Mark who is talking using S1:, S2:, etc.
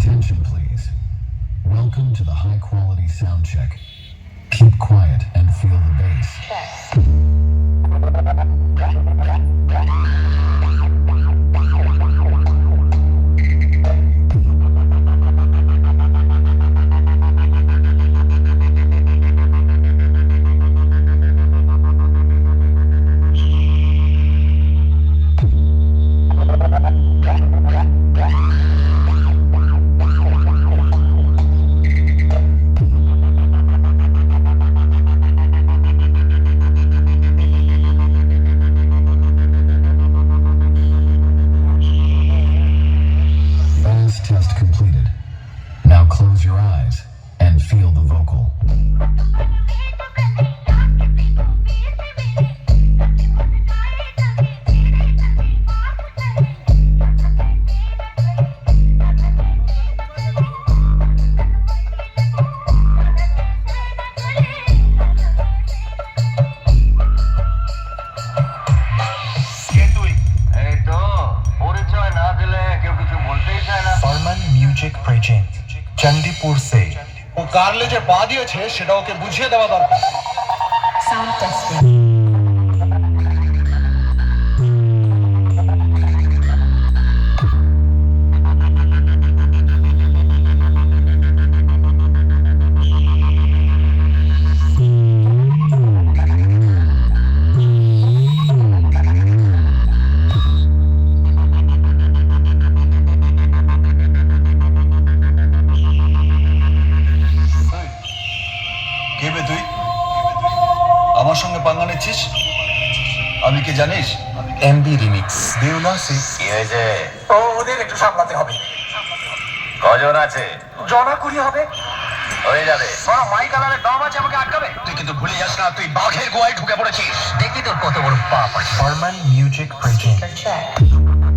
S1: Attention, please. Welcome to the high-quality sound check. Keep quiet and feel the bass. Test completed. Now close your eyes and feel the vocal.
S2: Farman music present Chandipur से
S3: ও Carles যে পা দিয়েছে সেটা ওকে বুঝিয়ে দেওয়া দরকার।
S4: Sound testing.
S3: কে বে তুই? আমার সঙ্গে পাঙ্গা নিচ্ছিস? আমি কি জানিস?
S2: एमबी रिमिक्स देवला से
S5: কি হয়েছে?
S3: ও ওদের একটু সামলাতে হবে।
S5: কজন আছে?
S3: জনা কুড়ি হবে।
S5: হয়ে যাবে।
S3: বড় মাই কালারের দম আছে আমাকে আটকাবে। তুই কিন্তু ভুলে যাস না তুই বাঘের গোয়ায় ঢুকে পড়েছিস।
S5: দেখি তোর কত বড় পাপ আছে।
S2: फरमान म्यूजिक प्रेजेंट
S4: Check.